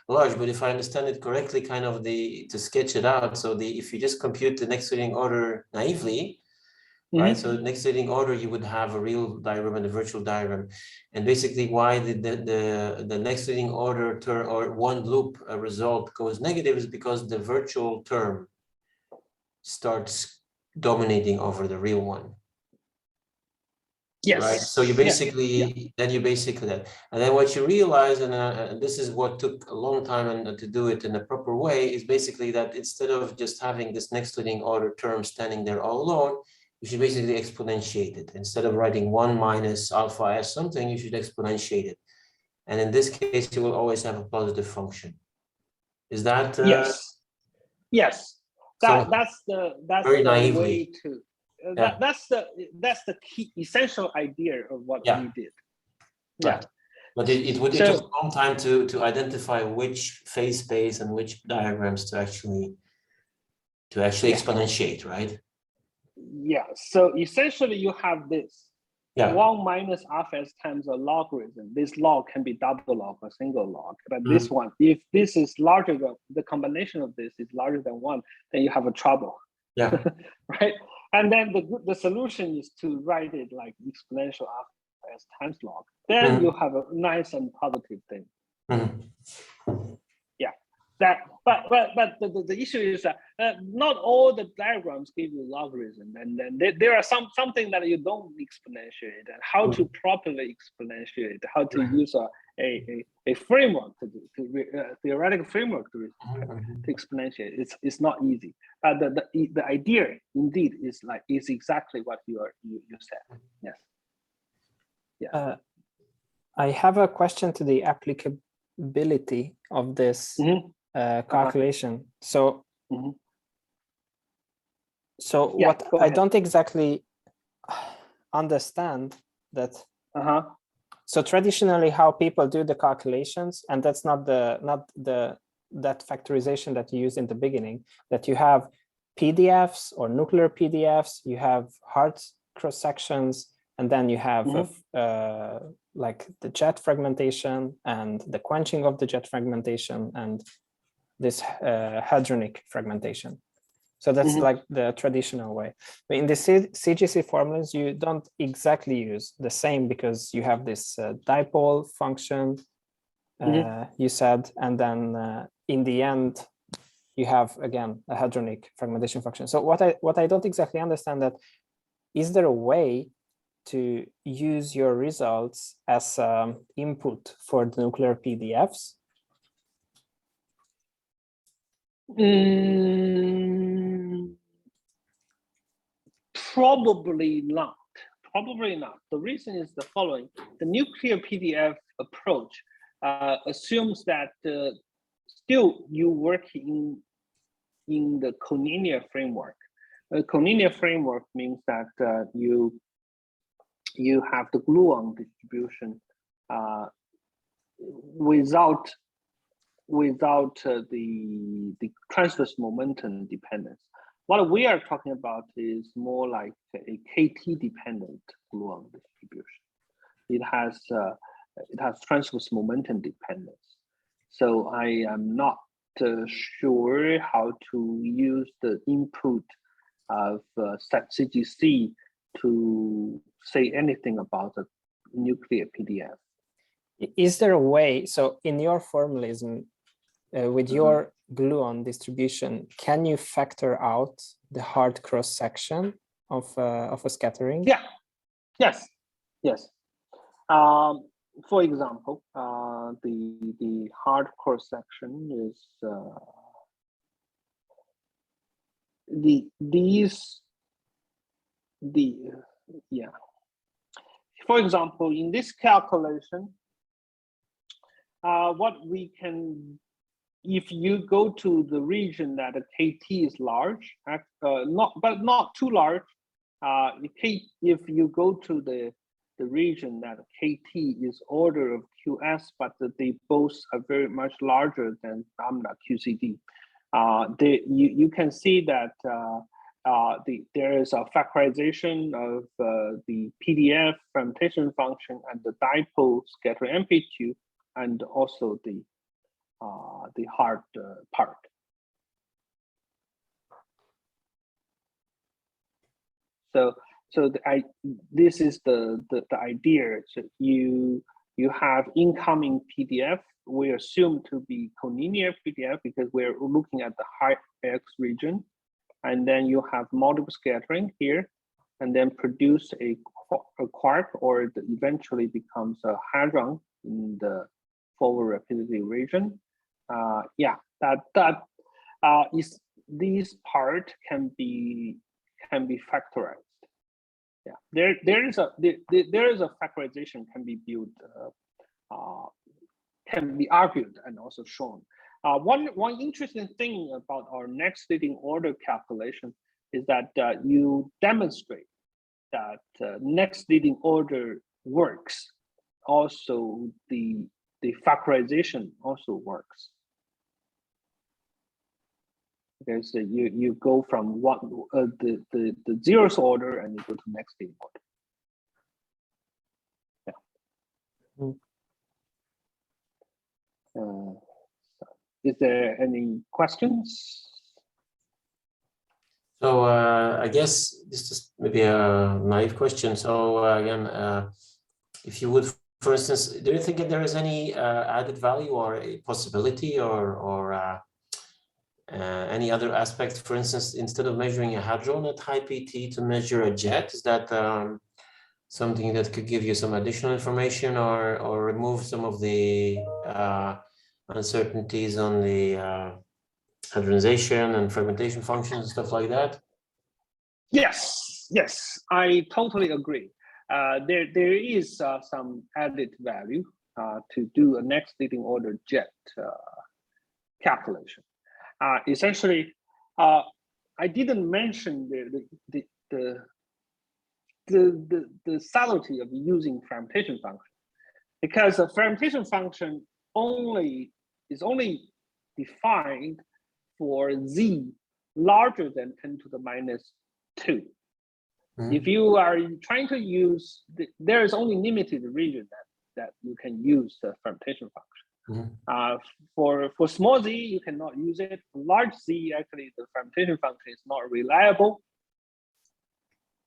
large. But if I understand it correctly, kind of to sketch it out. So if you just compute the next leading order naively, right? So next leading order, you would have a real diagram and a virtual diagram. And basically why the next leading order term or one loop result goes negative is because the virtual term starts dominating over the real one. Yes. Right. So you basically, then you basically that. And then what you realize, and this is what took a long time and to do it in a proper way, is basically that instead of just having this next leading order term standing there all alone, you should basically exponentiate it. Instead of writing 1 minus alpha s something, you should exponentiate it. And in this case, you will always have a positive function. Is that? Yes. Yes. That's very the naively. way to. That's the key essential idea of what we did. Right. But it took a long time to identify which phase space and which diagrams to actually exponentiate, right? Yeah. So essentially, you have this. 1 minus alpha s times a logarithm. This log can be double log or single log. But this one, if this is larger than the combination of this is larger than 1, then you have a trouble. Yeah. Right. And then the solution is to write it like exponential alpha s times log. Then you have a nice and positive thing. Yeah. But the issue is that not all the diagrams give you logarithm, and then there are something that you don't exponentiate, and how to properly exponentiate, how to use a framework theoretical framework to exponentiate. It's not easy, but the idea indeed is exactly what you said. Yes. Yeah. I have a question to the applicability of this calculation. So, what I don't exactly understand that. So traditionally, how people do the calculations, and that's not that factorization that you used in the beginning. That you have PDFs or nuclear PDFs, you have hard cross sections, and then you have like the jet fragmentation and the quenching of the jet fragmentation and this hadronic fragmentation. So that's like the traditional way. But in the CGC formulas, you don't exactly use the same because you have this dipole function, you said, and then in the end, you have, again, a hadronic fragmentation function. So what I don't exactly understand that, is there a way to use your results as input for the nuclear PDFs? Probably not. Probably not. The reason is the following: the nuclear PDF approach assumes that still you work in the collinear framework. A collinear framework means that you have the gluon distribution without the transverse momentum dependence. What we are talking about is more like a KT dependent gluon distribution. It has transverse momentum dependence. So I am not sure how to use the input of CGC to say anything about the nuclear PDF. Is there a way, so in your formalism, with your gluon distribution, can you factor out the hard cross section of a scattering? Yeah. Yes. For example, the hard cross section is For example, in this calculation, what we can, if you go to the region that a KT is large, but not too large, if you go to the region that KT is order of QS, but they both are very much larger than lambda QCD, you can see that there is a factorization of the PDF fragmentation function and the dipole scattering amplitude, and also the hard part. this is the idea. So you have incoming PDF. We assume to be collinear PDF because we're looking at the high X region, and then you have multiple scattering here, and then produce a quark, or eventually becomes a hadron in the forward rapidity region. This part can be factorized. Yeah, there is a factorization can be built, can be argued and also shown. One interesting thing about our next leading order calculation is that you demonstrate that next leading order works. Also, the factorization also works. Because you go from the zeroth order and you go to next leading order. Is there any questions? So I guess this is maybe a naive question. So again, if you would, for instance, do you think that there is any added value or a possibility or any other aspect, for instance, instead of measuring a hadron at high PT to measure a jet? Is that something that could give you some additional information or remove some of the uncertainties on the hadronization and fragmentation functions and stuff like that? Yes, I totally agree. There is some added value to do a next leading order jet calculation. Essentially, I didn't mention the subtlety of using fragmentation function, because a fragmentation function is only defined for z larger than 10 to the minus 2. If you are trying to use, there is only limited region that you can use the fragmentation function. For small z, you cannot use it. For large z, actually, the fragmentation function is not reliable.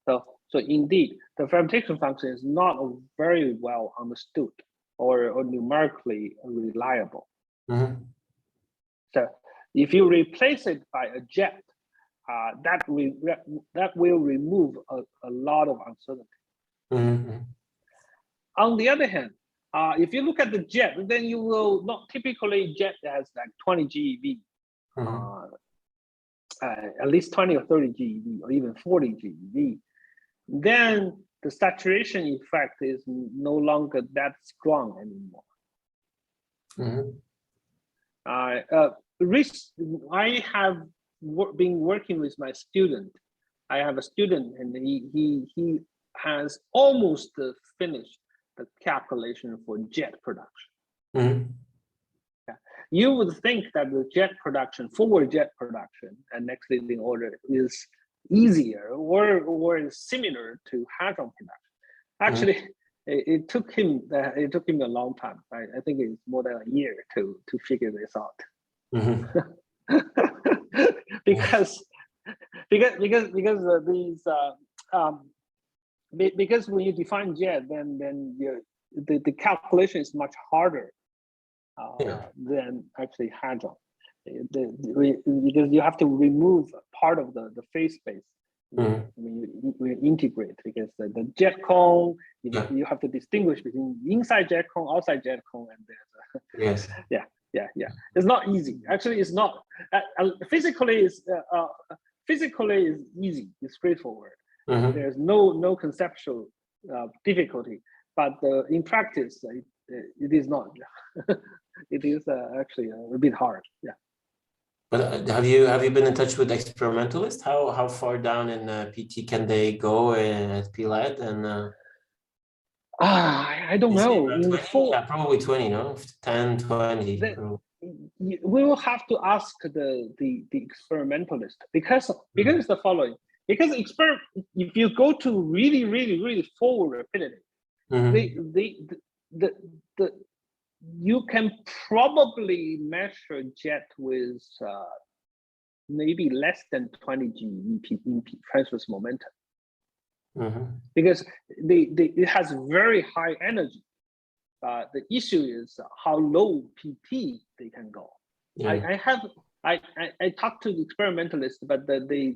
So indeed, the fragmentation function is not very well understood or numerically reliable. So if you replace it by a jet, that will remove a lot of uncertainty. On the other hand, if you look at the jet, then you will not typically jet has like 20 GeV, at least 20 or 30 GeV, or even 40 GeV. Then the saturation effect is no longer that strong anymore. I have been working with my student. I have a student, and he has almost finished the calculation for jet production. You would think that the jet production, forward jet production, and next leading order is easier or similar to hadron production. Actually, it took him a long time. I think it's more than a year to figure this out. because when you define jet, then the calculation is much harder than actually hadron. Because you have to remove part of the phase space. We integrate, because the jet cone, you have to distinguish between inside jet cone, outside jet cone, and there's it's not easy. Actually, it's not. Physically is easy. It's straightforward. There's no conceptual difficulty, but in practice, it is not. It is actually a bit hard. But have you been in touch with experimentalists? How far down in PT can they go at PLAD? And I don't know. Probably 20, no? 10, 20. We will have to ask the experimentalist, because it's the following. Because if you go to really forward rapidity, you can probably measure jet with maybe less than 20 GeV in transverse momentum. because it has very high energy. The issue is how low PT they can go. Yeah. I talked to the experimentalists, but they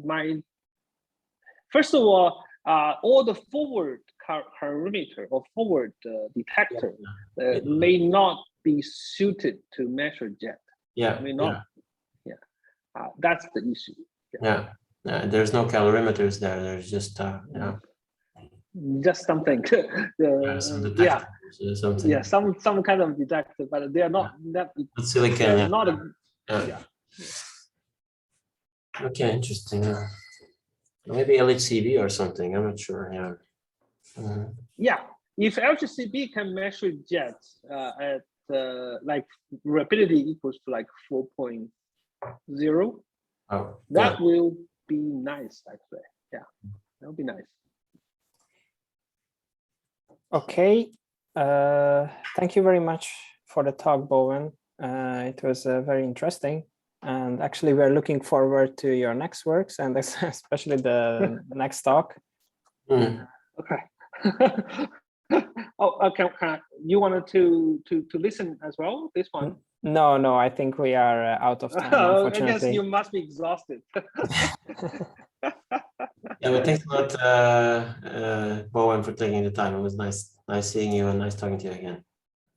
might, first of all the forward calorimeter or forward detector may not be suited to measure jet. Yeah, may not. That's the issue. There's no calorimeters there. There's just just something. Something. Some kind of detector, but they are not that. Silicon. Not. Okay, interesting. Maybe LHCb or something. I'm not sure. Yeah. If LHCb can measure jets at like rapidity equals to like 4.0, that will be nice. Actually, that would be nice. Okay. Thank you very much for the talk, Bowen. It was very interesting. And actually, we're looking forward to your next works and especially the next talk. Okay. Okay. You wanted to listen as well, this one? No, I think we are out of time, unfortunately. I guess you must be exhausted. But thanks a lot, Bowen, for taking the time. It was nice seeing you and nice talking to you again.